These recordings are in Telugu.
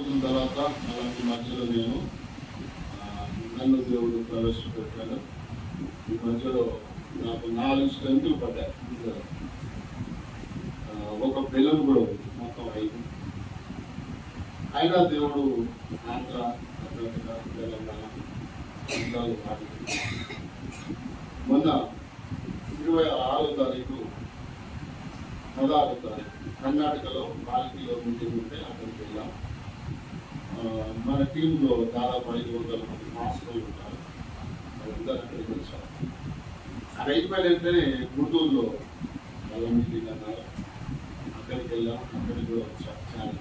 రోజుల తర్వాత అలాంటి మధ్యలో నేను నన్ను దేవుడు ప్రవేశపెట్టాడు. ఈ మధ్యలో నాకు 4 స్ట్రెంతులు పడ్డాయి. ఒక పిల్లలు కూడా మొత్తం 5. అయినా దేవుడు ఆంధ్ర, కర్ణాటక, తెలంగాణ ప్రాంతాలు వాడుతుంది. మొన్న 26వ తారీఖు 16వ తారీఖు కర్ణాటకలో బాల్కీలో మీటింగ్ ఉంటే అక్కడికి వెళ్ళాం. మన టీంలో దాదాపు 500 మంది మాస్టర్లు ఉన్నారు. వాళ్ళందరూ అక్కడికి వచ్చారు. అది అయిపోయిన వెంటనే గుంటూరులో వాళ్ళ మీటింగ్ అన్నారు. అక్కడికి వెళ్ళాం. అక్కడికి కూడా వచ్చారు చాలా.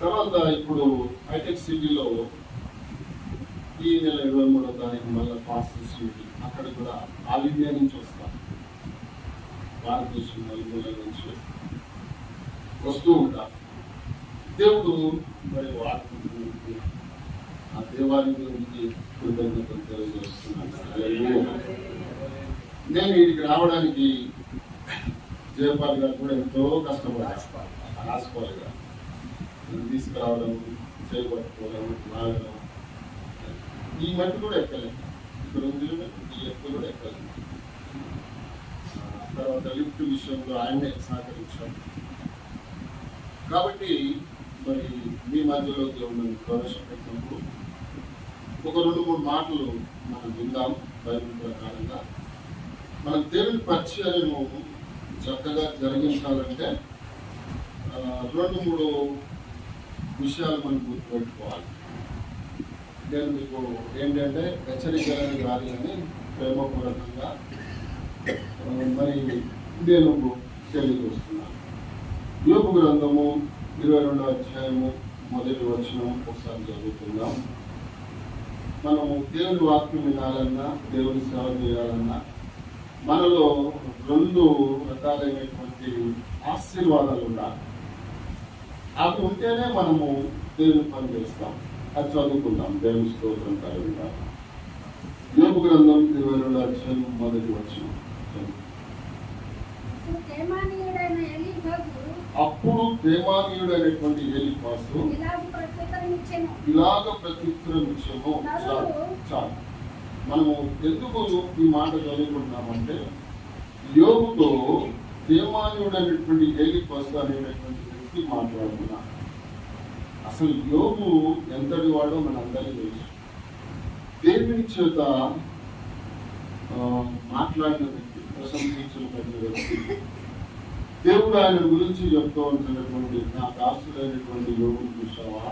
తర్వాత ఇప్పుడు హైటెక్ సిటీలో ఈ నెల 23వ తారీఖు మళ్ళీ పాస్టర్స్ మీటింగ్. అక్కడ కూడా ఆల్ ఇండియా నుంచి వస్తాం. భారతదేశం నలుమూలల నుంచి వస్తూ ఉంటారు. దేవుడు మరి వాడుకుంటూ ఆ దేవాలయం గురించి కృతజ్ఞతలు తెలియజేస్తున్నాను. నేను వీడికి రావడానికి జయపాల్ గారు కూడా ఎంతో కష్టపడారు. రాసుకోవాలి గారు తీసుకురావడం, చేపట్టుకోవడం, లాగడం. ఈ మట్టి కూడా ఎక్కలేదు. ఇక్కడ ఉంది, ఈ ఎత్తు కూడా ఎక్కలేదు. తర్వాత లిఫ్ట్ విషయంలో ఆయనే సహకరించాం. కాబట్టి మరి మీ మధ్యలో దేవుడు ప్రవేశపెట్టినప్పుడు ఒక 2-3 మాటలు మనం విందాం. బైబిల్ ప్రకారంగా మన దేవుని పరిచయాలను చక్కగా జరిగించాలంటే 2-3 విషయాలు మనం గుర్తుపెట్టుకోవాలి. నేను మీకు ఏంటంటే హెచ్చరికలని కాదు కానీ ప్రేమపూర్వకంగా మరి నేను తెలియజేస్తున్నాను. యోబు గ్రంథము 22వ అధ్యాయము 1వ వచనం ఒకసారి చదువుకుందాం. మనము దేవుని వాక్యం వినాలన్నా, దేవుని సేవ చేయాలన్నా మనలో 2 రకాలైనటువంటి ఆశీర్వాదాలు ఉండాలి. అవి ఉంటేనే మనము దేవుని పని చేస్తాం. అది చదువుకుందాం. దేవుని స్తోత్రం కలుగుతాం. యోబు గ్రంథం 22వ అధ్యాయం 1వ వచనం. అప్పుడు తేమానీయుడైనటువంటి ఎలీఫాజు ఇలాగ ప్రత్యుత్తరం ఇచ్చాము. చాలు. మనము ఎందుకు ఈ మాట చదువుకుంటున్నామంటే యోబుతో తేమానీయుడైనటువంటి ఎలీఫాజు అనేటటువంటి వ్యక్తి మాట్లాడుతున్నా. అసలు యోబు ఎంతటి వాడో మనందరికీ తెలుసు. దేవుని చేత మాట్లాడిన వ్యక్తి, ప్రశంసించిన వ్యక్తి. దేవుడు ఆయన గురించి చెప్తూ ఉంటున్నటువంటి నా దాసుడైనటువంటి యోగుని చూసావా.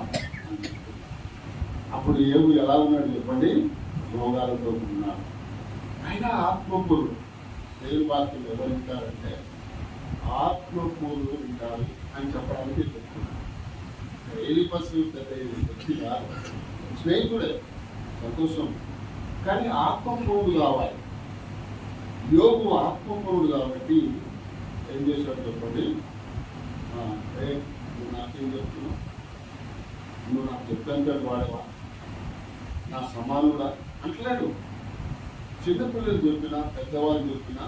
అప్పుడు యోగు ఎలా ఉన్నాడు చెప్పండి? రోగాలతో ఉన్నాడు. ఆయన ఆత్మపూర్వుడు. దేవుని వాక్యం ఎవరు వింటారంటే ఆత్మపూర్వులు వింటారు అని చెప్పడానికి చెప్తున్నాడు. ఎలీఫాజు పెద్ద వ్యక్తి కాదు, స్నేహితుడే, సంతోషం. కానీ ఆత్మపూర్వుడు కావాలి. యోగు ఆత్మపూర్వుడు కాబట్టి ఏం చేశాడు చెప్పండి? నువ్వు నాకేం చెప్తున్నావు? నువ్వు నాకు చెప్పాను వాడేవా? నా సమానుడా అంటలేడు. చిన్నపిల్లలు చెప్పినా, పెద్దవాళ్ళు చెప్పినా,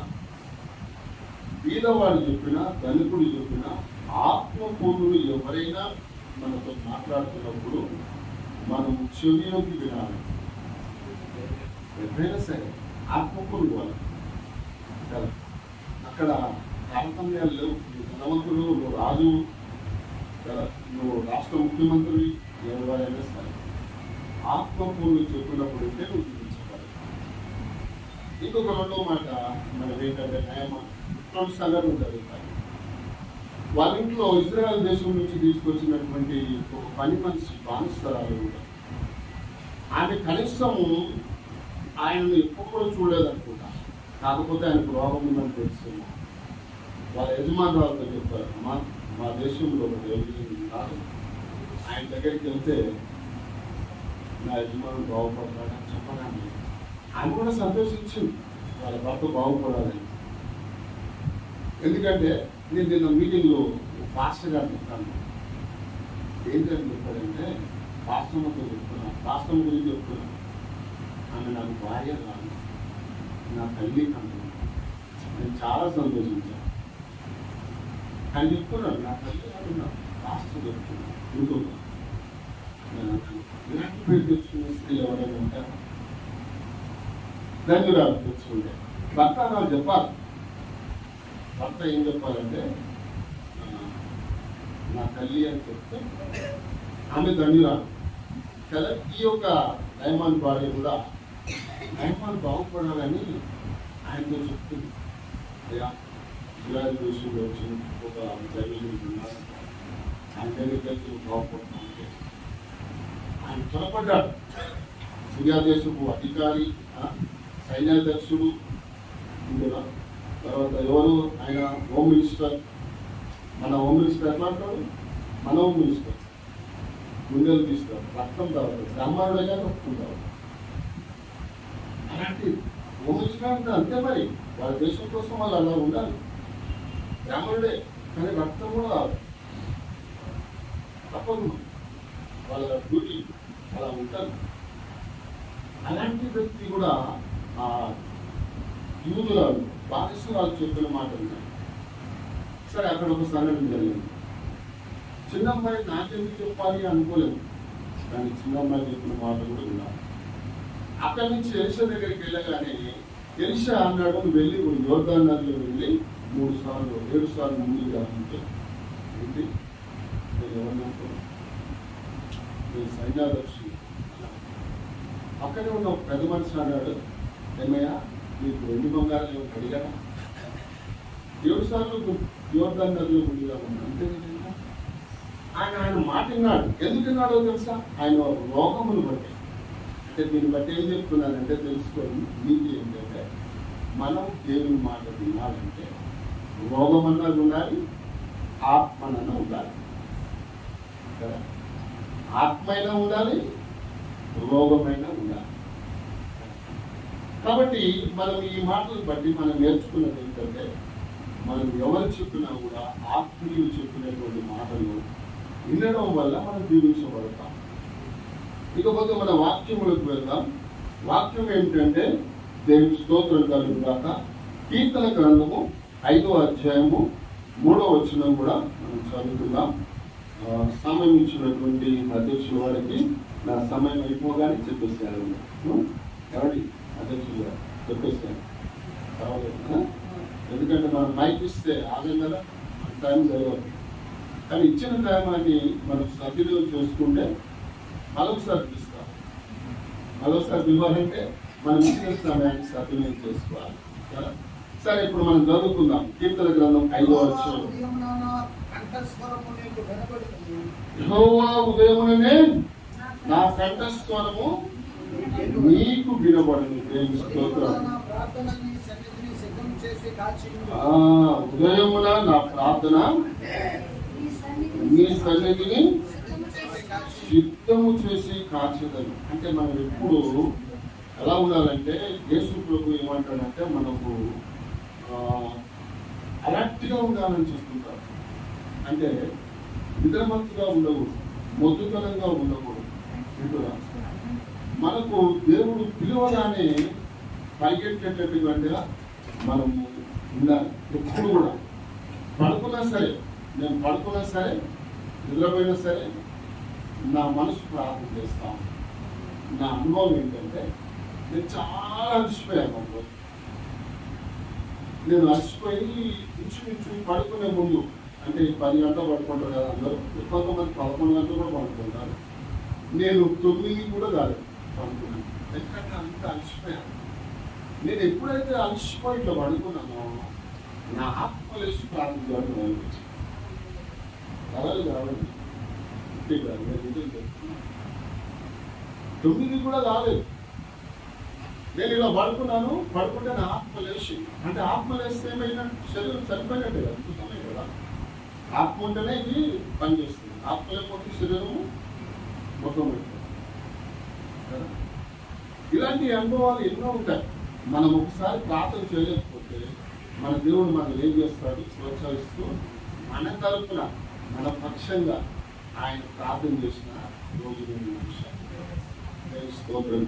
బీదవాడు చెప్పినా, ధనికుడు చెప్పినా, ఆత్మపూర్ణుడు ఎవరైనా మనతో మాట్లాడుతున్నప్పుడు మనం చెవిలోకి వినాలి. ఎవరైనా సరే ఆత్మపూర్ణుడు వాళ్ళు కదా. అక్కడ తారతమ్యాలు లేవు. నువ్వు ధనవంతుడు, నువ్వు రాజు కదా, నువ్వు రాష్ట్ర ముఖ్యమంత్రి, ఎవరైనా సరే ఆత్మపూర్ణులు చెప్పినప్పుడు అంటే నువ్వు చూపించగలవు. ఇంకొక 2వ మాట మనం ఏంటంటే న్యాయమా 2 సంఘటనలు జరుగుతాయి. వాళ్ళ ఇంట్లో ఇజ్రాయెల్ దేశం నుంచి తీసుకొచ్చినటువంటి ఒక పని మనిషి బానిసరాలు ఉంటారు. ఆమె కనీసము ఆయనను ఎప్పుడు కూడా చూడలేదనుకుంటా. కాకపోతే ఆయనకు రోగం ఉందని తెలుస్తుంది. వాళ్ళ యజమానురాలతో చెప్పారు, మా దేశంలో ఒక దేవుడు కాదు, ఆయన దగ్గరికి వెళ్తే నా యజమానుడు బాగుపడతాడని చెప్పగానే ఆయన కూడా సంతోషించింది వాళ్ళ భర్త బాగుపడాలని. ఎందుకంటే నేను నిన్న మీటింగ్లో పాస్టర్ గారు చెప్తాను. ఏంటని చెప్పాడంటే పాస్టర్తో చెప్తున్నా, పాస్టర్ గురించి చెప్తున్నా. ఆమె నాకు భార్య కాదు, నా తల్లి కాదు. నేను చాలా సంతోషించాను. ఆయన చెప్తున్నాడు, నా తల్లి అంటున్నాడు. పాస్టర్ చెప్తున్నా వింటున్నా. ఇలాంటి పేరు తెచ్చుకునే స్త్రీలు ఎవరైనా ఉంటారా? ధన్యురాలు తెచ్చుకుంటే భర్త నాకు చెప్పాలి. భర్త ఏం చెప్పాలంటే నా తల్లి అని చెప్తే ఆమె ధన్యురాలు కదా. ఈ యొక్క నయమాన్ భార్య కూడా నయమాన్ బాగుపడాలని ఆయనతో చెప్తుంది. అయ్యా గ్రాడ్యుయేషన్లో వచ్చిన ఒక జర్నలిస్ట్ ఉన్నారు, ఆయన దగ్గరికి బాగుపడుతూ ఉంటే ఆయన త్వరపడ్డాడు. సిరియా దేశపు అధికారి, సైన్యాధ్యక్షుడు, తర్వాత ఎవరు ఆయన హోమ్ మినిస్టర్. మన హోమ్ మినిస్టర్ ఎట్లా అంటాడు? మన హోమ్ మినిస్టర్ గుండెలు తీస్తారు, రక్తం తాగుతారు, బ్రాహ్మణుడైనా రక్తం తాగుతారు. అలాంటి హోమ్ మినిస్టర్ అంటే అంతే. మరి వాళ్ళ దేశం కోసం వాళ్ళు అలా ఉండాలి. బ్రాహ్మణుడే కానీ రక్తం కూడా తాగుతారు, తప్పదు. వాళ్ళ డ్యూటీ అలా ఉంటారు. అలాంటి వ్యక్తి కూడా ఆ యూదురాలు బానిసరాలు చెప్పిన మాట ఉన్నాయి. సరే, అక్కడ ఒక సంఘటన జరిగింది. చిన్నమ్మాయి నాకెందుకు చెప్పాలి అనుకోలేదు, కానీ చిన్నమ్మాయి చెప్పిన మాట కూడా విన్నాను. అక్కడి నుంచి ఎలిషా దగ్గరికి వెళ్ళగానే ఎలిషా అన్నాడు, వెళ్ళి యోర్దాను నదిలో వెళ్ళి 7 సార్లు ముందుగా ఉంటే ఏంటి నేను ఎవరిననుకో నేను సైన్యాధ్యక్షుడు. అక్కడే ఉన్న ఒక పెద్ద మనిషి అన్నాడు, ఏమయ్యా నీకు 2 బంగారాలు ఏమో అడిగారా? 7 సార్లు యోర్దాను నదిలో ముందుగా ఉన్నాడు. అంతే విధంగా ఆయన మాట విన్నాడు. ఎందుకు విన్నాడో తెలుసా? ఆయన రోగమును బట్టి. అంటే దీన్ని బట్టి ఏం చెప్తున్నానంటే తెలుసుకోండి. నీకు ఏంటంటే మనం దేవుని మాట వినాలంటే రోగం అన్నది ఉండాలి, ఆత్మనన్నా ఉండాలి కదా. ఆత్మైనా ఉండాలి, రోగమైనా ఉండాలి. కాబట్టి మనం ఈ మాటలు బట్టి మనం నేర్చుకున్నది ఏంటంటే మనం ఎవరు చెప్పినా కూడా ఆత్మీయులు చెప్పినటువంటి మాటలు వినడం వల్ల మనం దీవించబడతాం. ఇకపోతే మన వాక్యములకు వెళ్దాం. వాక్యం ఏమిటంటే దేవుని స్తోత్రం కలుగుగాక. కీర్తన గ్రంథము 5వ అధ్యాయము 3వ వచనం కూడా మనం చదువుతున్నాం. సమయం ఇచ్చినటువంటి అధ్యక్షుల వారికి నా సమయం అయిపోగానే చెప్పేసారు. ఎవరి అధ్యక్షులు గారు చెప్పేసాను కావాలి. ఎందుకంటే మనం మైక్ ఇస్తే ఆగం కదా, టైం జరగదు. కానీ ఇచ్చిన టైంని మనం సద్వినియోగం చేసుకుంటే మరొకసారి పిలుస్తాం. మరొకసారి పిలవాలంటే మనం ఇచ్చిన సమయాన్ని సద్వినియోగం చేసుకోవాలి కదా. సరే, ఇప్పుడు మనం చదువుకుందాం. కీర్తన గ్రంథం 5వ అధ్యాయం. యెహోవా ఉదయముననే నా కంఠస్వరము నీకు వినబడును. దేవుని స్తోత్రం. ఉదయమున నా ప్రార్థన నీ సన్నిధిని సిద్ధము చేసి కాచేదని. అంటే మనం ఎప్పుడు ఎలా ఉండాలంటే, యేసు ప్రభు ఏమంటాడంటే మనకు అలర్ట్గా ఉండాలని చెప్తుంటారు. అంటే నిద్రమత్తుగా ఉండకూడదు, మొద్దుతనంగా ఉండకూడదు. వింటున్నా, మనకు దేవుడు పిలువగానే పరిగెట్టేటట్టుగా మనము ఉండాలి. ఎప్పుడు కూడా పడుకున్నా సరే, నేను పడుకున్నా సరే, నిద్రపోయినా సరే నా మనసు ప్రార్థన చేస్తాను. నా అనుభవం ఏంటంటే నేను చాలా అలసిపోయాను. నేను అలసిపోయి ఇంచుమించు పడుకునే ముందు, అంటే 10 గంటలు పడుకుంటారు కదా అందరూ, కొంతమంది 11 గంటలు కూడా పడుకుంటారు. నేను 9 కూడా కాదు పడుకున్నాను. ఎందుకంటే అంత అలసిపోయాను. నేను ఎప్పుడైతే అలసిపోయి ఇట్లా పడుకున్నానో నా ఆత్మలేసి ప్రార్థన చేయడం మొదలుపెట్టాను. కలలు కావాలి, 9 కూడా కాలేదు. నేను ఇలా పడుకున్నాను. పడుకుంటే నా ఆత్మ లేచి, అంటే ఆత్మ లేస్తే ఏమైనా శరీరం చనిపోయినట్టే కదా, చూసామే కదా. ఆత్మ ఉంటేనే ఇది పనిచేస్తుంది. ఆత్మ లేకపోతే శరీరము మొత్తం పెడుతుంది. ఇలాంటి అనుభవాలు ఎన్నో ఉంటాయి. మనం ఒకసారి ప్రార్థన చేయలేకపోతే మన దేవుడు మనం ఏం చేస్తాడు? ప్రోత్సహిస్తూ మన తరపున, మన పక్షంగా ఆయన ప్రార్థన చేసిన రోజులు స్తోత్రం.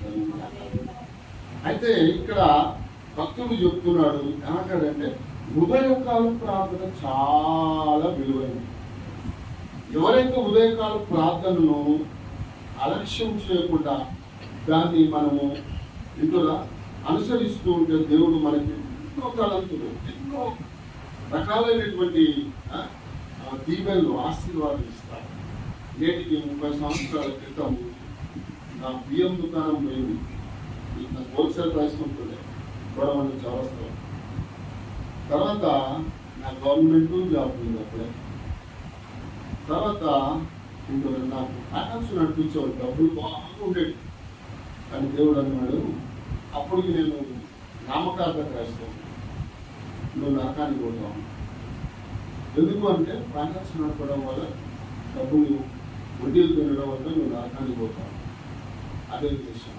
అయితే ఇక్కడ భక్తుడు చెప్తున్నాడు, ఏమంటాడంటే ఉదయకాల ప్రార్థన చాలా విలువైనది. ఎవరైతే ఉదయకాల ప్రార్థనను అలక్ష్యం చేయకుండా దాన్ని మనము ఇందులో అనుసరిస్తూ ఉంటే దేవుడు మనకి ఎన్నో తలంతులు, ఎన్నో రకాలైనటువంటి దీవెనలు, ఆశీర్వాదాలు ఇస్తారు. నేటికి 30 సంవత్సరాల క్రితం నా బియ్యం దుకాణం పోయింది. నా హోల్సేల్ ప్రైస్ ఉంటుండే గొడవ చౌరస్తా. తర్వాత నా గవర్నమెంట్ జాబ్ ఉంది అప్పుడే. తర్వాత ఇంకో నాకు ఫైనాన్స్ నడిపించేవాడు, డబ్బులు బాగుండేది. కానీ దేవుడు అన్నాడు, అప్పటికి నేను నామకార్థం రాస్తాను, నువ్వు నరకానికి పోతావు. ఎందుకు అంటే ఫైనాన్స్ నడపడం వల్ల డబ్బులు వడ్డీలు తినడం వల్ల నువ్వు నరకానికి పోతావు. అదే ఉద్దేశం.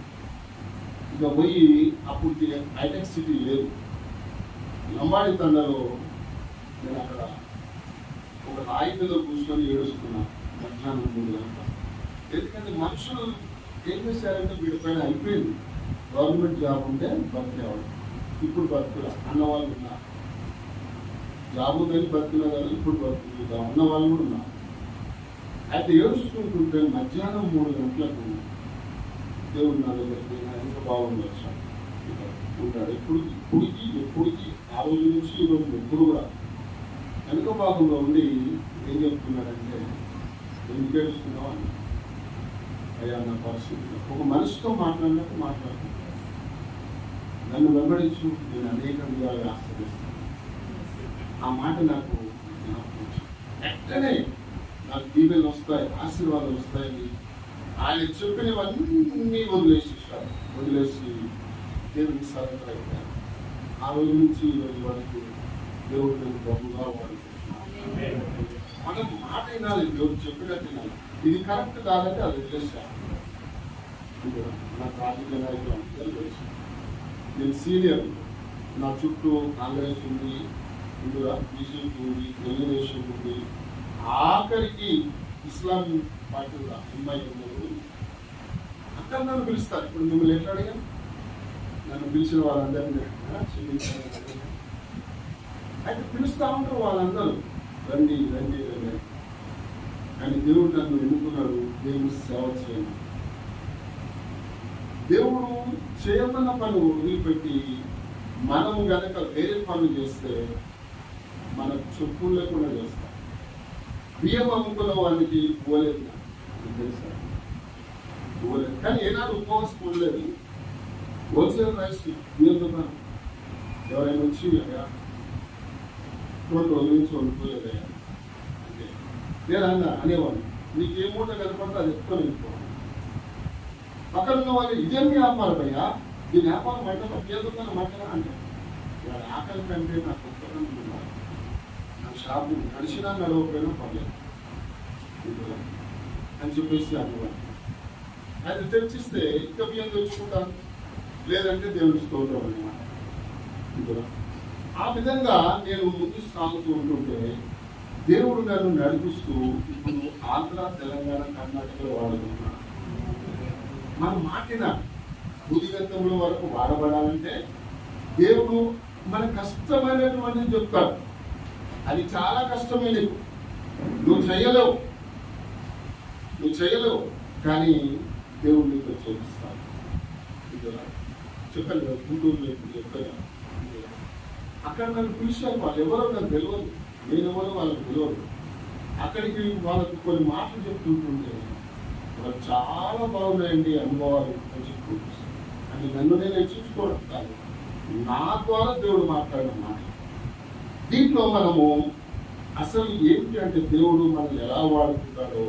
ఇక పోయి అప్పుడు హైటెక్ సిటీ లేదు, లంబాడి తండలో నేను అక్కడ ఒక రాయి మీద కూర్చొని ఏడుస్తున్నా మధ్యాహ్నం 3 గంటల. ఎందుకంటే మనుషులు ఏం చేశారంటే వీడిపైన అయిపోయింది. గవర్నమెంట్ జాబ్ ఉంటే బతికేవాడు, ఇప్పుడు బతుకులా అన్నవాళ్ళు ఉన్నారు. జాబ్ ఉందని బతుకున్నా కానీ ఇప్పుడు బతుకులు ఉన్న వాళ్ళు కూడా ఉన్నారు. అయితే ఏడుస్తుంటుంటే మధ్యాహ్నం 3 గంటలకు దేవుడు నా దగ్గరికి ఎంత బాగుంది వచ్చాడు ఉంటాడు. ఎప్పుడుకి ఆ రోజు నుంచి ఈ రోజు ఎప్పుడు కూడా వెనుక భాగంలో ఉండి ఏం చెప్తున్నాడంటే, ఎందుకు ఏడుస్తున్నావు అని. అయ్యా నా పరిస్థితి ఒక మనిషితో మాట్లాడినట్టు మాట్లాడుతున్నాను. నన్ను వెంబడించు, నేను అనేక విధాలుగా ఆశ్రయిస్తాను. ఆ మాట నాకు వెంటనే నాకు దీవెనలు వస్తాయి, ఆశీర్వాదాలు వస్తాయని ఆయన చెప్పినవన్నీ వదిలేసి దేవుడికి సరెండర్ అయిపోయాను. ఆ రోజు నుంచి ఈ రోజు వరకు దేవుడు నేను బహుగా వాడుకుంటున్నాను. మనం మాట వినాలి, దేవుడు చెప్పినట్టు వినాలి. ఇది కరెక్ట్ కాదంటే అది వదిలేసాను. నాకు రాజకీయ నాయకులు అందరూ తెలుసు. నేను సీనియర్, నా చుట్టూ కాంగ్రెస్ ఉంది, ఇందులో బీజేపీ ఉంది, తెలుగుదేశం ఉంది, ఆఖరికి ఇస్లాం పార్టీ కూడా అమ్మాయి ఉన్నారు. అక్కడ నన్ను పిలుస్తారు. ఇప్పుడు మిమ్మల్ని ఎట్లా అడిగాను, నన్ను పిలిచిన వాళ్ళందరినీ అయితే పిలుస్తూ ఉంటారు వాళ్ళందరూ, రండి రండి రండి. కానీ దేవుడు నన్ను ఎన్నుకున్నాడు దేవుడు సేవ చేయండి. దేవుడు చేయమన్న పని వదిలిపెట్టి మనము గనక వేరే పనులు చేస్తే మనకు చెప్పులు లేకుండా చేస్తాం. బియ్యం అమ్ముకున్న వాళ్ళకి పోలేదు తెలుసా, పోలేదు. కానీ ఏనాడు ఉపవాసం ఉండలేదు. హోల్సేల్ రైస్ బియ్యం దుకాణం ఎవరైనా వచ్చి అయ్యా 2 రోజుల నుంచి వండుకోలేదయ్యా అంటే నేను అనేవాడిని, నీకు ఏ మూట కనపడితే అది ఎక్కువ వెళ్ళిపోవాలి. పక్కన ఉన్న వాళ్ళు ఇదేం వ్యాపారం అయ్యా, ఈ వ్యాపారం మంటనా బియ్యం దుకాణం మంటనా అంటే, ఇవాళ ఆకలి కంటే నాకు ఒక్కరు నా షాపు నడిచినా నడవకపోయినా పర్లేదు అని చెప్పేసి అనేవాడిని. అది తెచ్చిస్తే ఇంకా బియ్యం తెచ్చుకుంటాను, లేదంటే దేవుడి స్తోత్రం అన్నమాట. ఆ విధంగా నేను ముందు సాగుతూ ఉంటుంటే దేవుడు నన్ను నడిపిస్తూ ఇప్పుడు ఆంధ్ర, తెలంగాణ, కర్ణాటకలో వాడుతున్నాను. మనం మాటిన భూదిగంతంలో వరకు వాడబడాలంటే దేవుడు మన కష్టమైనటువంటి చెప్తాడు. అది చాలా కష్టమే, నువ్వు చేయలేవు కానీ దేవుడు నీతో చేపిస్తాడు. చెప్పాను కదా, గుంటూరులో ఇప్పుడు చెప్పాను. అక్కడ నన్ను పిలిచారు, వాళ్ళు ఎవరో నాకు తెలియదు, నేనెవరో వాళ్ళకి తెలియదు. అక్కడికి వాళ్ళకి కొన్ని మాటలు చెప్తుంటుంటే వాళ్ళు చాలా బాగున్నాయండి అనుభవాలు అని చెప్తూ, అని నన్ను నేను హెచ్చించుకోవడం కాదు, నా ద్వారా దేవుడు మాట్లాడిన మాట. దీంట్లో మనము అసలు ఏంటి అంటే దేవుడు మనల్ని ఎలా వాడుకుంటాడో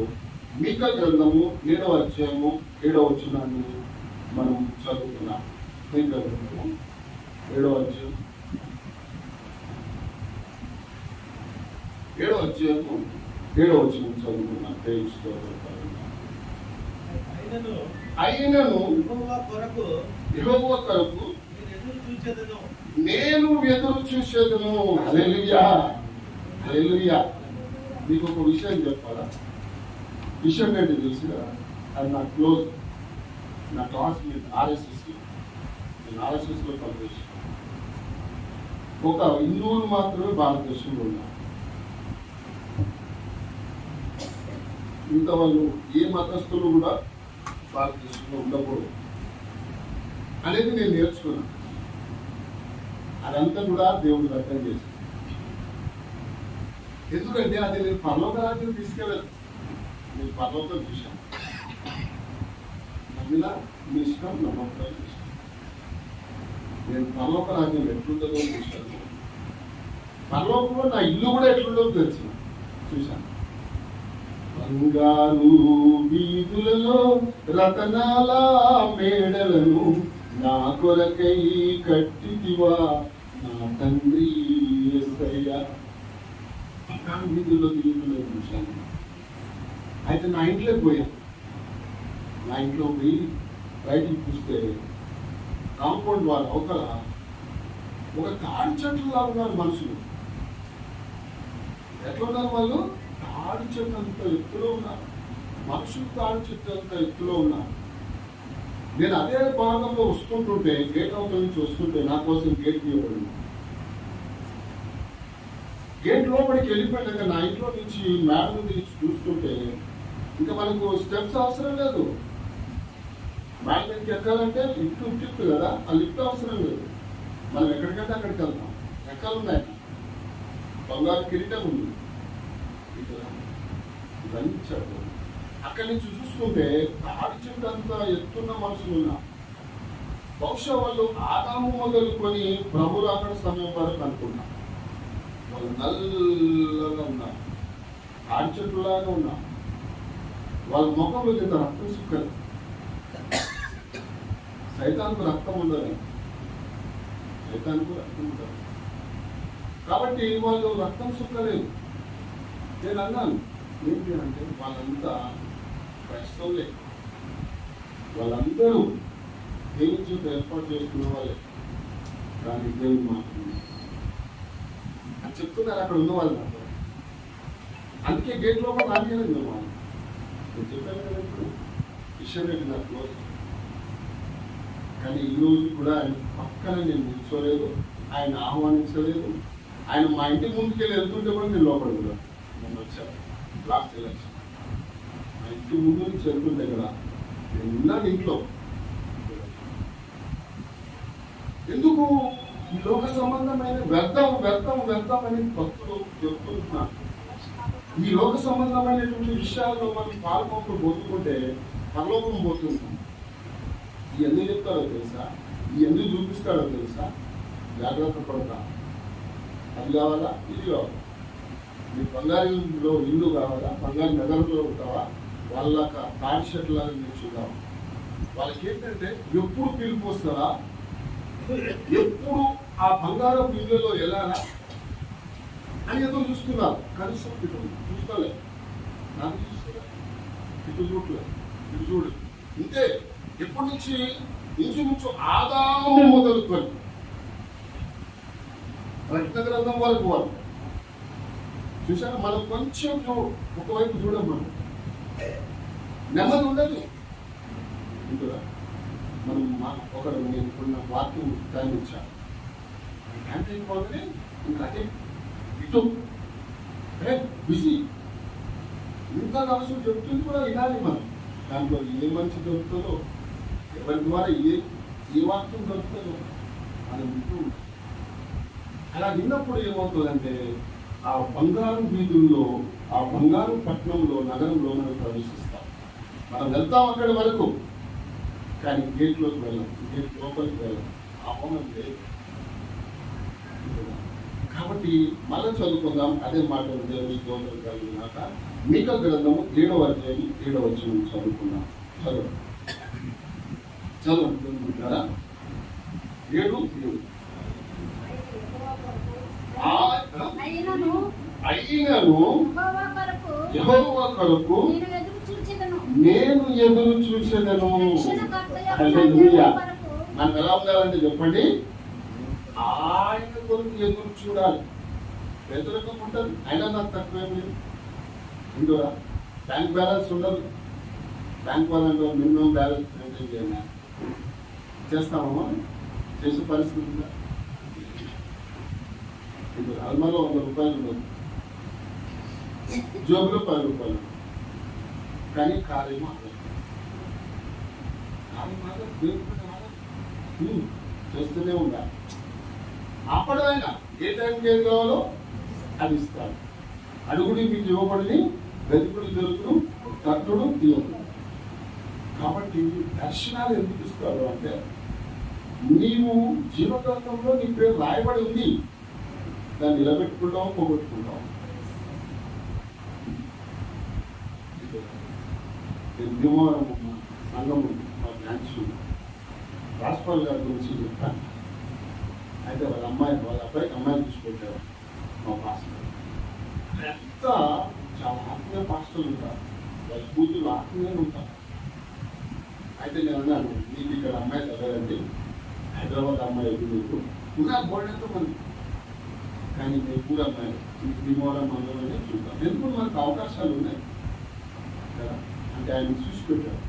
మీకా గ్రంథము 7వ అధ్యాయము 7వ వచనాన్ని మనం చదువుతున్నాం. మీకా గ్రంథము 7వ అధ్యాయం 7వ అధ్యాయము 7వ వచనం చదువుతున్నాం. అయినను యెహోవా కొరకు నేను ఎదురు చూసేదను. హల్లెలూయా హల్లెలూయా. మీకు ఒక విషయం చెప్పాలా? విషయం ఏంటి తెలుసు కదా, అది నా క్లోజ్, నా క్లాస్మేట్ ఆర్ఎస్ఎస్కి, నేను ఆర్ఎస్ఎస్లో పనిచేసాను. ఒక హిందువులు మాత్రమే భారతదేశంలో ఉన్నారు. మిగతా వాళ్ళు ఏ మతస్థులు కూడా భారతదేశంలో ఉండకూడదు అనేది నేను నేర్చుకున్నాను. అదంతా కూడా దేవుడు వ్యక్తం చేశాను. ఎందుకంటే అది నేను పరలోక రాజ్యం తీసుకెళ్ళాను. నేను పరలోకం చూశాను. నమ్మినా మీ ఇష్టం, నమ్మకం ఇష్టం. నేను పరలోక రాజ్యం ఎట్లుంటుందో చూశాను. పరలోకంలో నా ఇల్లు కూడా ఎట్లుందో తెలుసు చూశాను. బంగారు వీధులలో రతనాల మేడలను నా కొరకై కట్టితివా నా తండ్రి యేసయ్యా. బంగారు వీధుల్లో తిరుగుతున్న చూశాను. అయితే నా ఇంట్లోకి పోయాను. నా ఇంట్లో పోయి బయటికి చూస్తే కాంపౌండ్ వాళ్ళ అవతల ఒక తాడి చెట్లులా ఉన్నారు మనుషులు. ఎట్లా ఉన్నారు వాళ్ళు? తాడి చెట్టు అంత ఎత్తులో ఉన్నారు. మనుషులు తాడి చెట్టు అంత ఎత్తులో ఉన్నారు. నేను అదే భాగంలో వస్తుంటుంటే, గేట్ అవుట్ నుంచి వస్తుంటే నా కోసం గేట్ తీయబడింది. గేట్ లోపలికి వెళ్ళిపోయాక నా ఇంట్లో నుంచి మేడ నుంచి చూస్తుంటే ఇంకా మనకు స్టెప్స్ అవసరం లేదు. మేడ మీదకి ఎక్కాలంటే లిఫ్ట్ కదా, ఆ లిఫ్ట్ అవసరం లేదు. మనం ఎక్కడికంటే అక్కడికి వెళ్తాం. ఎక్కాలున్నాయి. బంగారు కిరీటం ఉంది. ఇవన్నీ చెప్పు. అక్కడి నుంచి చూస్తుంటే తాడి చెట్టు అంతా ఎత్తున్న మనుషులు ఉన్నారు. బహుశా వాళ్ళు ఆదాము మొదలుకొని ప్రభు రాకడ సమయం వరకు అనుకున్నారు. వాళ్ళు నల్లగా ఉన్నారు. తాడి చెట్టులాగా ఉన్నారు. వాళ్ళ ముఖంలో కింద రక్తం సుక్కలు. సైతానికి రక్తం ఉండదు. సైతానికి రక్తం ఉండదు. కాబట్టి వాళ్ళు రక్తం సుక్కలేదు. నేను అన్నాను ఏంటి అంటే వాళ్ళంతా క్రైస్తవులే. వాళ్ళందరూ దేవుని చేత ఏర్పాటు చేసుకున్న వాళ్ళే. కానీ దేవుని మాత్రమే అని చెప్తున్నారు అక్కడ ఉన్న వాళ్ళు. అందుకే గేట్ లోపల రానియలేదు వాళ్ళు. నేను చెప్పాను కదా ఇప్పుడు కిషన్ రెడ్డి నాకు క్లోజ్. కానీ ఈరోజు కూడా ఆయన పక్కన నేను కూర్చోలేదు, ఆయన ఆహ్వానించలేదు. ఆయన మా ఇంటి ముందుకెళ్ళి వెళ్తుంటే కూడా నేను లోపల కూడా నేను వచ్చాను. లాస్ట్ ఎలక్షన్ మా ఇంటి ముందు నుంచి వెళ్తుంటే కదా నేను ఉన్నాను ఇంట్లో. ఎందుకు ఈ లోక సంబంధమైన వ్యర్థం అని భక్తులు చెప్తున్నారు. ఈ లోక సంబంధమైనటువంటి విషయాల్లో మనం పాల్గొంటూ పోతుంటే పరలోకం పోతుంటాం. ఈ ఎందుకు చెప్తారో తెలుసా? ఈ ఎందుకు చూపిస్తాడో తెలుసా? జాగ్రత్త పడతా. అది కావాలా, ఇది కావాలా? మీ బంగారులో ఇల్లు కావాలా, బంగారు నగరంలో ఉంటావా, వాళ్ళ తాడి షర్ట్ లాగా మీరు చూడాలి. వాళ్ళకి ఏంటంటే ఎప్పుడు పిలుపు వస్తారా, ఎప్పుడు ఆ బంగారం ఇళ్ళలో వెళ్ళాలా అని ఎదురు చూస్తున్నారు. కనీసం ఇటు చూస్తలే, నాకు చూస్తున్నా, ఇటు చూడలే, ఇటు చూడు. ఇంతే. ఎప్పటి నుంచి? ఇంచుమించు ఆదాము మొదలుకొని రత్న గ్రంథం వరకు వాళ్ళు చూసారా. మనం కొంచెం ఒకవైపు చూడం, మనం నెమ్మది ఉండదు. ఇందులో మనం ఒకరు నేను కొన్ని వాక్యం టైం ఇచ్చాను. టైం అయిపోగానే ఇంకా అదే ఇటు బిజీ. ఇంత అవసరం చెప్తుంది కూడా వినాలి మనం. దాంట్లో ఏ మంచి దొరుకుతుందో, ఎవరి ద్వారా ఏ వాక్యం దొరుకుతుందో మనం వింటూ ఉంటాం. అలా విన్నప్పుడు ఏమవుతుందంటే ఆ బంగారు వీధుల్లో, ఆ బంగారు పట్టణంలో, నగరంలో మనం ప్రవేశిస్తాం. మనం వెళ్తాం అక్కడి వరకు, కానీ గేట్లోకి వెళ్ళాం, గేట్ లోపలికి వెళ్ళాం. ఆహ్వానం లేదు. కాబట్టి మళ్ళీ చదువుకుందాం. అదే మాట దేవుని స్తోత్రం కలిగినాక మీకా గ్రంథము 7వ అధ్యాయం 7వ వచనం చదువుకుందాం. చదువుకుంటారా? 7:7 అయినను యెహోవా కొరకు నేను ఎదురు చూసేదను. మనం ఎలా ఉండాలంటే చెప్పండి, ఆయన కొరకు ఎదురు చూడాలి. వ్యతిరేకం ఉంటుంది. అయినా నాకు తక్కువేం లేదు. ఇందులో బ్యాంక్ బ్యాలెన్స్ ఉండదు. బ్యాంక్ వాళ్ళంటే మినిమం బ్యాలెన్స్ మెయింటైన్ చేయాలి. చేస్తామమ్మా? చేసే పరిస్థితి ఉందా? ఇప్పుడు అల్మాలో 100 రూపాయలు ఉండదు, జోబులో 10 రూపాయలు. కానీ కార్యం ఆగదు. కార్యం ఆగదు, దేవుడు ఆగదు. చేస్తూనే ఉండాలి. అప్పటిదైనా ఏ టైంకి ఏది కావాలో అది ఇస్తాడు. అడుగుడి మీకు ఇవ్వబడి, వెతుకుడు దొరుకుడు, తట్టుడు తీయదు. కాబట్టి దర్శనాలు ఎందుకు ఇస్తాడు అంటే, నీవు జీవగ్రంథంలో నీ పేరు రాయబడి ఉంది, దాన్ని నిలబెట్టుకుంటాం, పోగొట్టుకుంటాం. భీమవరం సంఘం మా బ్రాంచ్ రాజ్పాల్ గారి గురించి చెప్తాను. అయితే వాళ్ళ అబ్బాయికి అమ్మాయిని చూసిపెట్టారు మా పాస్టర్. ఎంత చాలా ఆత్మీయ పాస్టర్లు ఉంటారు, వాళ్ళ కూతురు ఆత్మీయంగా ఉంటారు. అయితే నేను అన్నాను, నీకు ఇక్కడ అమ్మాయి చదవండి, హైదరాబాద్ అమ్మాయి మీకు కూడా బోర్డంతో మంది, కానీ మేము కూడా అమ్మాయి భీమవరం మండలంలో చూద్దాం. ఎందుకు మనకు అవకాశాలు ఉన్నాయి కదా అంటే ఆయన చూసి పెట్టారు.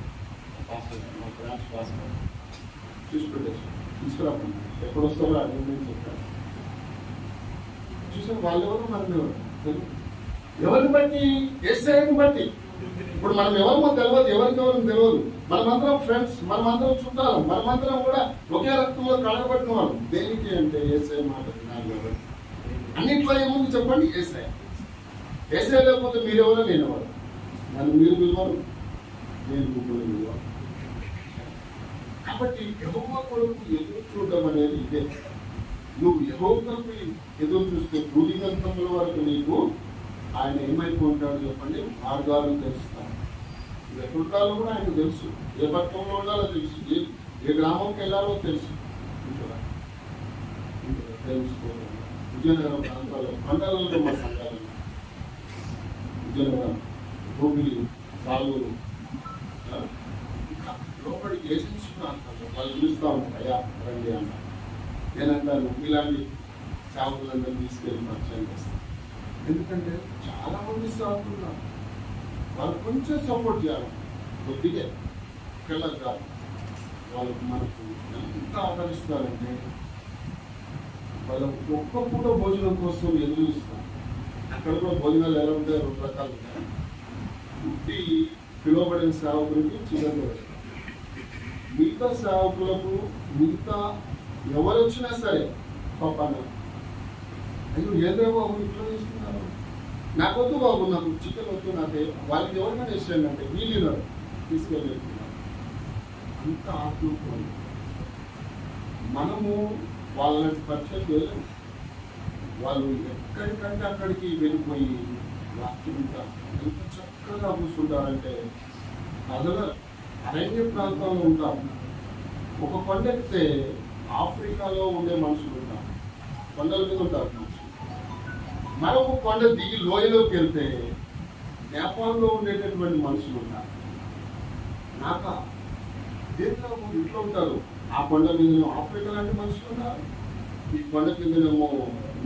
పాస్టర్ మా బ్రాంచ్ పాస్టర్ చూసి పెట్టారు, తీసుకురాకుండా ఎప్పుడు వస్తారో అడిగి చెప్పారు. చూసారు వాళ్ళెవరు మనం ఎవరిని బట్టి, ఎస్ఐని బట్టి. ఇప్పుడు మనం ఎవరమో తెలియదు, ఎవరికెవరు తెలియదు. మనమందరం ఫ్రెండ్స్, మనమందరం చుట్టాలు, మనమందరం కూడా ఒకే రక్తంలో కడగబడిన వాళ్ళు. దేనికి అంటే ఎస్ఐ మాట వినాలి. అన్నిట్లో ఏముంది చెప్పండి, ఎస్ఐ. ఎస్ఐ లేకపోతే మీరెవరో నేనెవరు, నన్ను మీరు పిలవరు, నేను మిమ్మల్ని పిలవాలి. కాబట్టి యెహోవా కొరకు ఎదురు చూడడం అనేది ఇదే. నువ్వు యెహోవా కొరకు ఎదురు చూస్తే భూదిగంతముల వరకు నీకు ఆయన ఏమైపోతాడు చెప్పండి, మార్గాలు తెలుస్తాను. ఎక్కడుండాలో కూడా ఆయనకు తెలుసు, ఏ పట్టణంలో ఉండాలో తెలుసు, ఏ గ్రామంకి వెళ్ళాలో తెలుసు. తెలుసుకోవాలి. విజయనగరం ప్రాంతాల్లో మండలంలో మా సంఘాలు, విజయనగరం, భూమిలి, సాలూరు, లోపలికి ఏజెన్సీ ప్రాంతాల్లో వాళ్ళు పిలుస్తూ ఉంటారు, అయ్యా రండి అన్నారు. నేనంటాను ఇలాంటి సేవకులందరూ తీసుకెళ్ళి పరిచయం చేస్తాను. ఎందుకంటే చాలా మంది సేవకున్నారు, వాళ్ళు కొంచెం సపోర్ట్ చేయాలి, కొద్దిగా పిల్లలు కాదు. వాళ్ళకు మనకు ఎంత ఆదరిస్తారంటే, వాళ్ళకు ఒక్క పూట భోజనం కోసం ఎదురు ఇస్తారు. అక్కడ కూడా భోజనాలు ఎలా ఉంటాయి, 2 రకాలు ఉంటాయి. పుట్టి పిలువబడిన సేవకులకి చిన్న, మిగతా సేవకులకు మిగతా ఎవరు వచ్చినా సరే పాపన, అయ్యో ఏదో బాబు ఇంట్లో ఇస్తున్నారు, నాకొద్దు బాబు, నాకు చికెన్ వద్దు, నాకు వాళ్ళకి ఎవరికైనా ఇష్టం అంటే వీళ్ళు తీసుకెళ్ళిస్తున్నారు. అంత ఆత్మీయం. మనము వాళ్ళని పరిచయం చేయలేము. వాళ్ళు ఎక్కడికంటే అక్కడికి వెళ్ళిపోయి వాక్యం ఎంత చక్కగా కూర్చుంటారంటే, అదల అరణ్య ప్రాంతంలో ఉంటారు. ఒక కొండ ఎక్కితే ఆఫ్రికాలో ఉండే మనుషులు ఉంటారు, కొండల మీద ఉంటారు మనుషులు. మరొక కొండ దిగి లోయలోకి వెళ్తే నేపాల్లో ఉండేటటువంటి మనుషులు ఉంటారు. నాక దీంట్లో ఇంట్లో ఉంటారు. ఆ కొండ మీదనేమో ఆఫ్రికా లాంటి మనుషులు ఉంటారు, ఈ కొండ కిందనేమో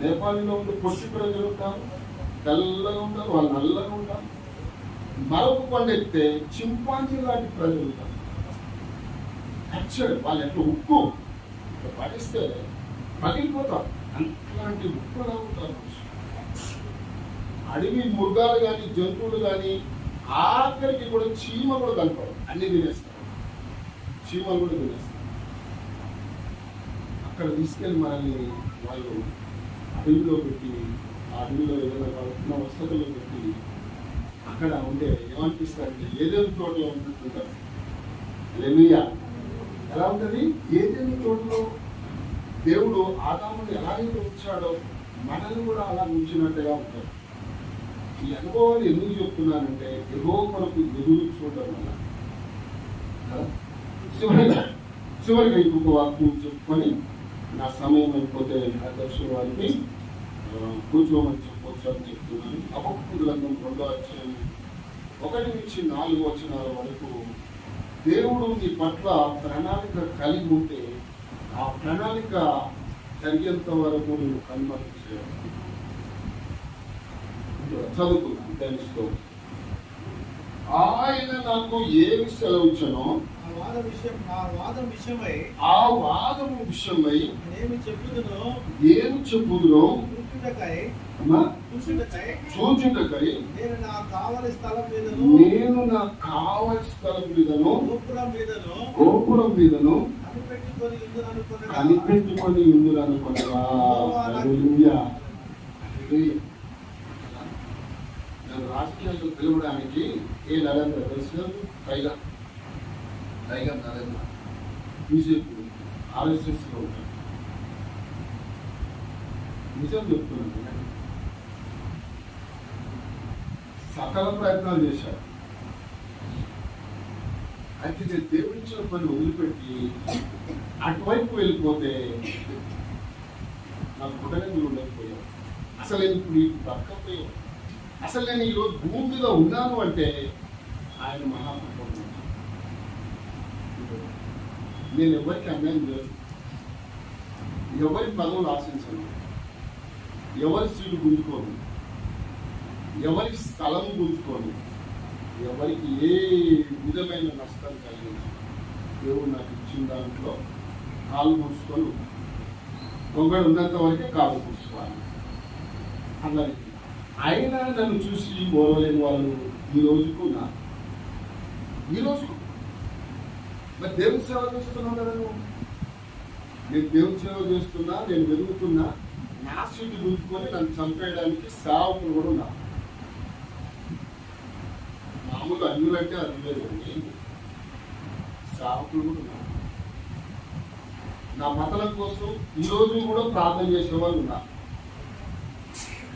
నేపాల్లో ఉండే పొట్టి ప్రజలు ఉంటారు, తెల్లగా ఉంటారు, వాళ్ళు నల్లగా ఉంటారు. మరొక కొండ ఎక్కితే చింపాంజీ లాంటి ప్రజలు ఉంటారు. యాక్చువల్ వాళ్ళు ఎట్లా ఉప్పు పడిస్తే పగిలిపోతారు, అలాంటి ఉప్పులా ఉంటారు మనుషులు. అడవి మృగాలు కానీ జంతువులు కానీ ఆఖరికి కూడా చీమ కూడా కనపడదు, అన్ని తినేస్తారు, చీమలు కూడా తినేస్తారు. అక్కడ తీసుకెళ్ళి మనల్ని వాళ్ళు అడవిలో పెట్టి, ఆ అడవిలో ఏదైనా ఉన్న వసతుల్లో పెట్టి అక్కడ ఉంటే ఏమనిపిస్తారంటే ఏదేని తోటలో ఉంటుంటారు. హల్లెలూయా. ఎలా ఉంటుంది? ఏదేని తోటలో దేవుడు ఆదాముని ఎలాగైతే ఉంచాడో మనల్ని కూడా అలా ఉంచినట్టుగా ఉంటారు. ఈ అనుభవాలు ఎందుకు చెప్తున్నానంటే, యెహోవా కొరకు ఎదురు చూడడం వల్ల. చివరిగా ఇంకొక వాక్యం చెప్పుకొని నా సమయం అయిపోతే అధ్యక్షుల వారికి కూర్చోమని చెప్పవచ్చు అని చెప్తున్నాను. హబక్కూకు గ్రంథం 2వ అధ్యాయం 1 నుంచి 4 వచనాల వరకు దేవుడు నీ పట్ల ప్రణాళిక కలిగి ఉంటే ఆ ప్రణాళిక జరిగేంత వరకు నేను కన్మరించేయాలి. చదువుకున్నాను. తెలుసుకో, ఆయన నాకు ఏమి సెలవుచ్చనో ఆ వాదము విషయమై ఏమి చెప్పుదునో అమ్మా చూచుటకై నేను నా కావలి స్థలం మీదను గోపురం మీదను కనిపెట్టుకొని ఇందులు అనుకున్నావా. నేను రాజకీయాల్లో పిలవడానికి ఏ నరేంద్ర తెలుసు టైగర్ నరేంద్ర బీజేపీ RSS లో ఉంటాడు. నిజం చెప్తున్నాను, సకల ప్రయత్నాలు చేశాడు. అయితే నేను దేవుడిచ్చిన పని వదిలిపెట్టి అటువైపు వెళ్ళిపోతే నాకు పుట్టగతులు ఉండకపోయావు. అసలు నేను ఇప్పుడు నీకు బతకపోయావు. అసలు నేను ఈరోజు భూమి మీద ఉన్నాను అంటే ఆయన మహాపురుషుడు. నేను ఎవరికి అన్యాయం చేయను, ఎవరి పదవులు ఆశించను, ఎవరి సీటు గుంజుకోను, ఎవరికి స్థలం గుంజుకోను, ఎవరికి ఏ విధమైన నష్టం కలిగించు. దేవుడు నాకు ఇచ్చిన దాంట్లో కాలు ముడుచుకొని కొంగడు ఉన్నంత వరకే కాలు ముడుచుకోవాలి. అలా అయినా నన్ను చూసి ఓరలేని వాళ్ళు ఈ రోజుకు మరి దేవుని సేవ చేస్తున్నావు కదా నువ్వు. నేను దేవుని సేవ చేస్తున్నా, నేను వెలుగుతున్నా, నా సీటు గుంజుకొని నన్ను చంపేయడానికి సేవకులు కూడా ఉన్నా. మామూలు అన్యులంటే అన్యులేదు, సేవకులు కూడా ఉన్నారు. నా మతలం కోసం ఈరోజు కూడా ప్రార్థన చేసేవాళ్ళు ఉన్నారు.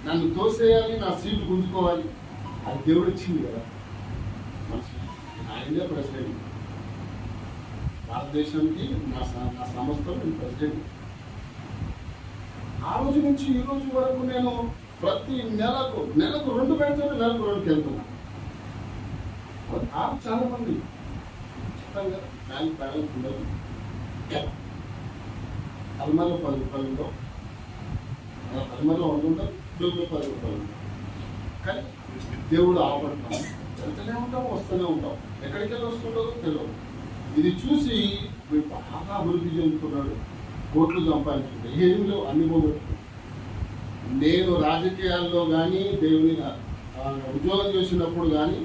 నన్ను తోసేయాలి, నా సీటు గుంజుకోవాలి, అది దేవుడు ఇచ్చింది కదా. ఆయనే ప్రెసిడెంట్ భారతదేశానికి, నా సంస్థలో నేను ప్రెసిడెంట్. ఆ రోజు నుంచి ఈ రోజు వరకు నేను ప్రతి నెలకు 2 పెడతాను, నెలకు 2కి వెళ్తున్నా. చాలా మంది ఖచ్చితంగా బ్యాంక్ బ్యాలెన్స్ ఉండదు, అల్మాలో 10 రూపాయలు ఉండవు, అల్మాలో 100 ఉంటారు, 10 రూపాయలు ఉంటాయి. కానీ దేవుడు ఆపడతాం, వెళ్తూనే ఉంటాం, వస్తూనే ఉంటాం. ఎక్కడికి వెళ్ళి వస్తుండదో తెలియదు. ఇది చూసి మీరు బాగా అభివృద్ధి చెందుతున్నాడు, కోట్లు సంపాదించుకుంటే ఏమి లేవు, అన్ని పోగొట్టుకుంటాడు. నేను రాజకీయాల్లో కానీ దేవుని ఉద్యోగం చేసినప్పుడు కానీ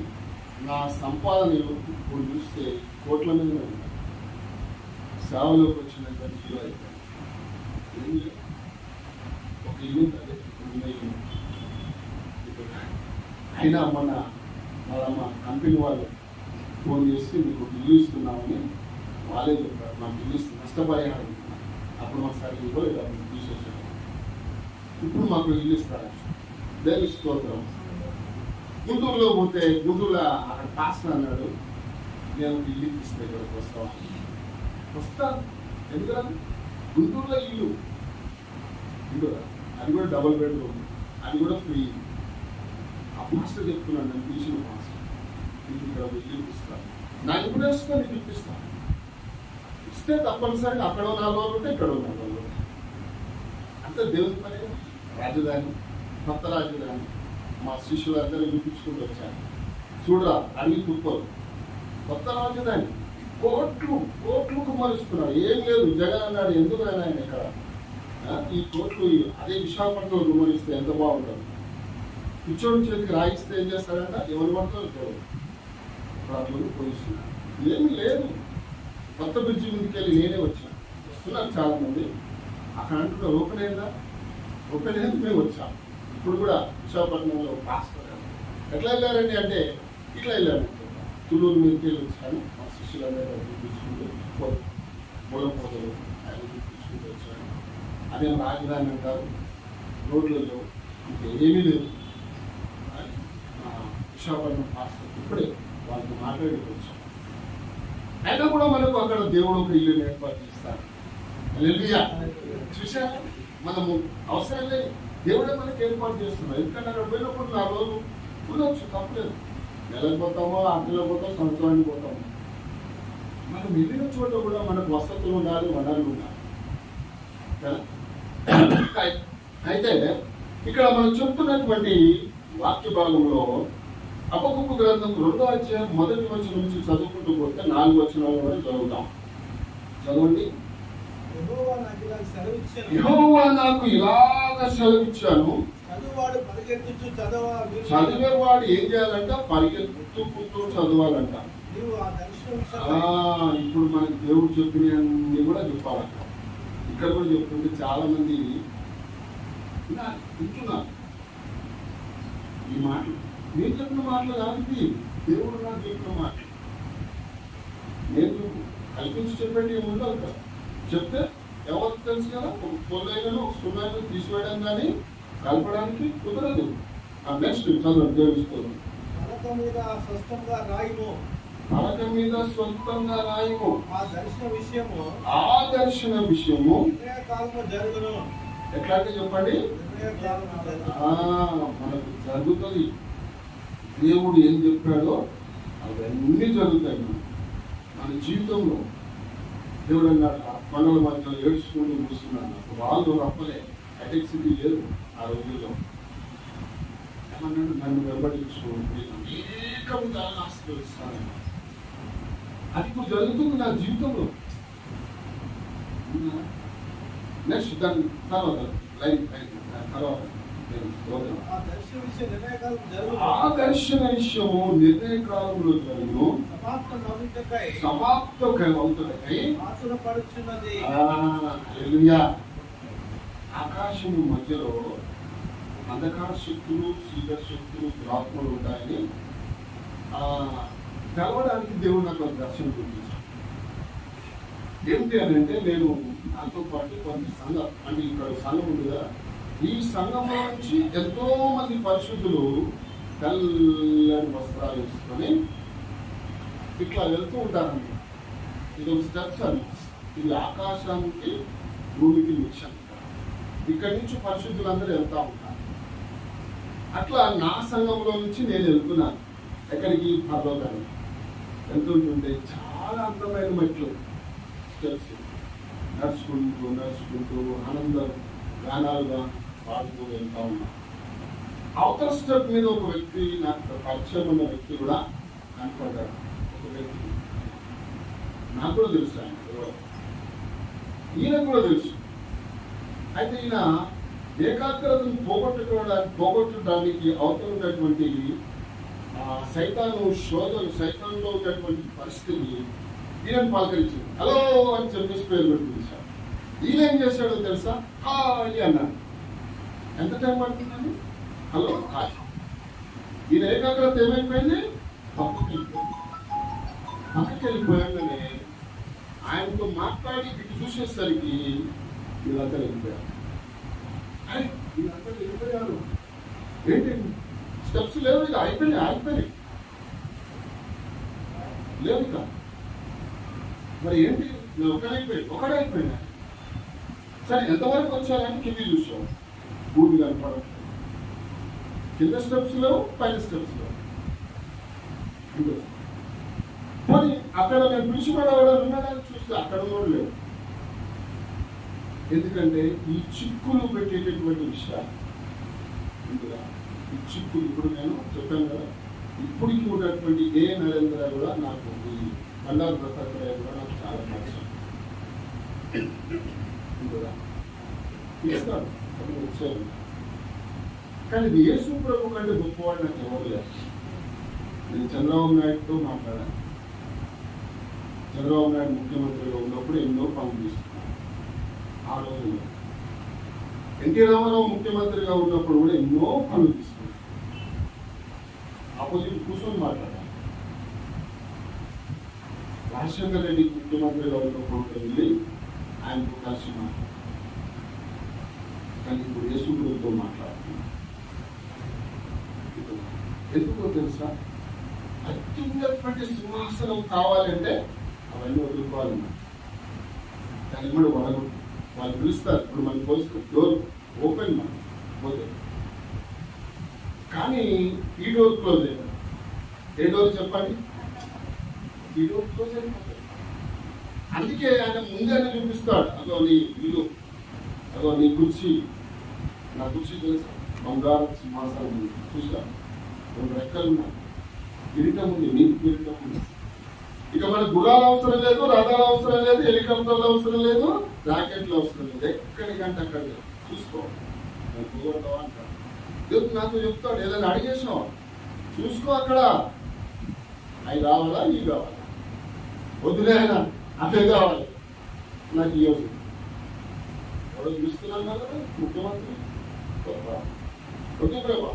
నా సంపాదన ఇప్పుడు చూస్తే కోట్ల మీద ఉంటాను. సేవలోకి వచ్చినట్టు జీరో అయిపోయింది. ఏమి లేదు, ఒక ఇల్లు అదే ఇల్లు. అయినా మొన్న మా కంపెనీ వాళ్ళు ఫోన్ చేసి మీకు ఇల్లు ఇస్తున్నామని వాళ్ళే చెప్పారు. మాకు ఇల్లు ఇస్తుంది, నష్టపరిహారం. అప్పుడు మాకు సరే ఇవ్వలేదు, అప్పుడు తీసేసారు. ఇప్పుడు మాకు ఇల్లు ఇస్తారు. దేవుని స్తోత్రం. గుంటూరులో పోతే గుంటూరులో అక్కడ పాస్టర్ అన్నాడు, నేను ఇల్లు ఇస్తే ఇక్కడికి వస్తాను. ఎందుకంటే గుంటూరులో ఇల్లు అది కూడా డబుల్ బెడ్రూమ్, అది కూడా ఫ్రీ. ఆ పాస్టర్ చెప్తున్నాను, నేను తీసిన పాస్టర్ ఇక్కడ ఇల్లు ఇస్తాను, నాకు ఇప్పుడు వస్తాను, నీకు ఇప్పిస్తాను. ఇస్తే తప్పనిసరిగా అక్కడ 4 రోజులు ఉంటే ఇక్కడ 4 రోజులు ఉంటాయి. అంతే దేవుని పని. రాజధాని, కొత్త రాజధాని మా శిష్యులందరూ చూపించుకుంటూ వచ్చాను. చూడరా అడిగి తుప్పలు, కొత్త రాజధాని, కోట్లు కుమ్మరిస్తున్నారు. ఏం లేదు, జగన్ అన్నాడు ఎందుకైనా ఆయన ఇక్కడ ఈ కోట్లు అదే విశాఖపట్నంలో కుమ్మరిస్తే ఎంత బాగుంటుంది. పిచ్చోడి చేతికి రాయిస్తే ఏం చేస్తాడంట, ఎవరు పడతారు చూడదు. అట్లా పోయిస్తున్నారు. ఏమీ లేదు. కొత్త బ్రిడ్జి ముందుకెళ్ళి నేనే వచ్చాను. వస్తున్నారు చాలా మంది. అక్కడ అంటున్నారు ఓపెన్ అయిందా, ఓపెన్ అయింది, మేము వచ్చాం. ఇప్పుడు కూడా విశాఖపట్నంలో పాస్టర్ ఎట్లా వెళ్ళారండి అంటే ఇట్లా వెళ్ళాను. తుళ్ళూరు మీదకి వెళ్ళి వచ్చాను. మా శిష్యులందరూ చూపించుకుంటూ మూలపోతలు ఆయన చూపించుకుంటూ వచ్చాను. అదే రాజధాని అంటారు, రోడ్లలో ఇంకా ఏమీ లేదు. విశాఖపట్నం పాస్టర్ ఇప్పుడే వాళ్ళతో మాట్లాడుతూ వచ్చాను. అయినా కూడా మనకు అక్కడ దేవుడు ఒక ఇల్లు ఏర్పాటు చేస్తాడు. చూసా, మనము అవసరం లేదు, దేవుడే మనకి ఏర్పాటు చేస్తున్నాడు. ఎందుకంటే అక్కడ పోయినప్పుడు 4 రోజులు ఉండొచ్చు, తప్పలేదు. నెలకు పోతామో, 6 నెలలకు పోతాం, సంవత్సరానికి పోతాము. మనం వెళ్ళిన చోట కూడా మనకు వసతులు ఉండాలి, వనరులు ఉండాలి. అయితే ఇక్కడ మనం చెప్తున్నటువంటి వాక్య భాగంలో హబక్కూకు గ్రంథం 2వ అధ్యాయం 1వ వచనం నుంచి చదువుకుంటూ పోతే 4 వచనాల వరకు చదువుతాం. చదవండి. యెహోవా నాకు ఇలాగ సెలవిచ్చాను, చదువువాడు పరిగెత్తుచు చదివేవాడు ఏం చేయాలంట? పరిగెత్తుకుంటూ చదవాలంట. నీవు ఆ దర్శనం ఇప్పుడు మనకి దేవుడు చెప్పినవన్నీ కూడా చెప్పాలంట. ఇక్కడ కూడా చెప్తుంటే చాలా మంది వింటున్నారు ఈ మాటలు. నేను చెప్పిన మాటలు కాదు, దేవుడు నాకు చెప్పిన మాటలు. నేను కల్పించి చెప్పండి ఏమి ఉండాలి కదా. చెప్తే ఎవరికి తెలుసు కదా, ఒక పొల్లైనా ఒక సున్నాయినా తీసివేయడం కానీ కలపడానికి కుదరదు. నెక్స్ట్ చదవండి. దేవుడిస్తుంది పలక మీద స్పష్టంగా రాయము, పలక మీద స్వంతంగా రాయము. ఆ దర్శన విషయము కాలంలో జరుగును. ఎట్లా అంటే చెప్పండి, మనకు జరుగుతుంది. దేవుడు ఏం చెప్పాడో అవన్నీ జరుగుతాయి మన జీవితంలో. దేవుడు అన్నాడు, ఆ పనుల మధ్య ఏడ్చుకుంటూ కూర్చున్నాను. వాళ్ళు అప్పలే అటెక్సిటీ లేదు ఆ రోజుల్లో. ఏమన్నాడు, నన్ను వెంబడించు, అనేక విధాలను ఆశీర్వదిస్తాను. అది ఇప్పుడు జరుగుతుంది నా జీవితంలో. నెక్స్ట్ దాని తర్వాత తర్వాత ఆ దర్శన విషయము నిర్ణయ కాలంలో జరుగును, సమాప్తం అవుతున్నది. ఆకాశము మధ్యలో అంధకార శక్తులు, చీకటి శక్తులు, దురాత్మలు ఉంటాయని తెలవడానికి దేవుడు నాకు దర్శనం చూపించాడు. ఏమిటి అని అంటే, నేను నాతో పాటు కొంత సంఘం, అంటే ఇక్కడ సంఘం ఉంది కదా, ఈ సంఘంలో నుంచి ఎంతో మంది పరిశుద్ధులు తెల్లని వస్త్రాలు వేసుకొని ఇట్లా వెళ్తూ ఉంటారండి. ఇది ఒక స్టెప్స్ అని, ఇది ఆకాశానికి భూమికి మిషన్. ఇక్కడి నుంచి పరిశుద్ధులందరూ వెళ్తూ ఉంటారు. అట్లా నా సంఘంలో నుంచి నేను వెళ్తున్నాను. ఎక్కడికి? పర్లోకానికి వెళ్తుంటుంటే చాలా అందమైన మెట్లు, స్టెప్స్, నడుచుకుంటూ ఆనంద గానాలుగా పాడుతూ వెళ్తా ఉన్నాం. అవతల స్టెప్ మీద ఒక వ్యక్తి, నాకు పరిచయం ఉన్న వ్యక్తి కూడా కనపడ్డాడు. ఒక వ్యక్తి నాకు కూడా తెలుసు, ఈయన కూడా తెలుసు. అయితే ఈయన ఏకాగ్రతను పోగొట్టడానికి అవతల ఉన్నటువంటి సైతాన్లో ఉన్నటువంటి పరిస్థితిని ఈయన పలకరించింది. హలో అని చెప్పేసి పేరు పెట్టి పిలిచాడు. ఈయన ఏం చేశాడో తెలుసా? హాయ్ అన్నాడు. ఎంత టైం పడుతుందండి? Hello hi. ఈయన ఏకాగ్రత ఏమైపోయింది? పక్కకి వెళ్ళిపోయాకనే ఆయనతో మాట్లాడి ఇటు చూసేసరికి వీళ్ళంతా వెళ్ళిపోయారు. వీళ్ళంతా వెళ్ళిపోయారు. ఏంటి స్టెప్స్ లేవు, ఇక ఆగిపోయినాయి లేవు ఇక. మరి ఏంటి, ఒకడే అయిపోయినా. సరే, ఎంతవరకు వచ్చారని కింది చూసాం, భూమి కనపడం. కింద స్టెప్స్ లేవు, పైన స్టెప్స్ లేవు. మరి అక్కడ నేను పిలిచిపోవడం ఉన్నాడని చూస్తే అక్కడ కూడా లేవు. ఎందుకంటే ఈ చిక్కులు పెట్టేటటువంటి విషయాలు ఇందులో, ఈ చిక్కులు ఇప్పుడు నేను చెప్పాను కదా, ఇప్పటికి ఉన్నటువంటి నరేంద్ర కూడా నాకు, ఈ బండారు దత్తాత్రేయ కూడా నాకు చాలా నచ్చం. ఇస్తాడు అని వచ్చారు. కానీ ఇది యేసు ప్రభు కంటే గొప్పవాడు నాకు ఎవరు లేదు. నేను చంద్రబాబు నాయుడుతో మాట్లాడాను. చంద్రబాబు నాయుడు ముఖ్యమంత్రిగా ఉన్నప్పుడు ఎన్నో పనులు తీసుకున్నాను. ఆ రోజుల్లో ఎన్టీ రామారావు ముఖ్యమంత్రిగా ఉన్నప్పుడు కూడా ఎన్నో పనులు తీసుకున్నాను. ఆపోజిట్ కూర్చొని మాట్లాడాను. రాజశేఖర రెడ్డి ముఖ్యమంత్రిగా ఉన్నప్పుడు వెళ్ళి ఆయనకు కలిసి మాట్లాడారు. కానీ ఇప్పుడు యేసుతో మాట్లాడుతున్నాను. ఎందుకో తెలుసా? అత్యున్నతమైన సింహాసనం కావాలంటే అవన్నీ వదులుకోవాలన్నా. దాన్ని కూడా వాళ్ళు పిలుస్తారు. ఇప్పుడు మన కోసం డోర్ ఓపెన్ మనం పోతే, కానీ ఈ డోర్ క్లోజ్ అయిపోయింది. ఏ డోర్ చెప్పండి? ఈ డోర్ క్లోజ్ అయిపోతుంది. అందుకే ఆయన ముందే చూపిస్తాడు, అదో నీ ఇల్లు, అదో నీ కుర్చీ. నా కుర్చీ తెలుసా? బంగారు సింహాసనం చూసా, 2 రెక్కలు ఉన్నాయి, కిరీటం ఉంది, నీకు కిరీటం ఉంది. ఇక మనకు గుర్రాలు అవసరం లేదు, రథాలు అవసరం లేదు, హెలికాప్టర్లు అవసరం లేదు, రాకెట్లు అవసరం లేదు. ఎక్కడికంటే అక్కడ చూసుకో. పోగొడతావా అంటారు. దేవుడు నాతో చెప్తాడు, ఏదైనా అడిగేసినావు చూసుకో అక్కడ, అవి కావాలా ఇవి కావాలా, వద్దులే ఆయన అవే కావాలి నాకు ఇవ్వదు. ఎవరో చూస్తున్నాను కదా ముఖ్యమంత్రి, వద్దు ప్రభా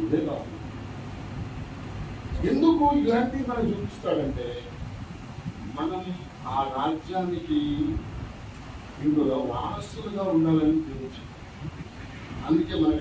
ఇదే కావాలి. ఎందుకు ఇలాంటివి మనం చూపిస్తాడంటే మనం ఆ రాజ్యానికి ఇందులో వారసులుగా ఉండాలని తెలుసు. అందుకే మనం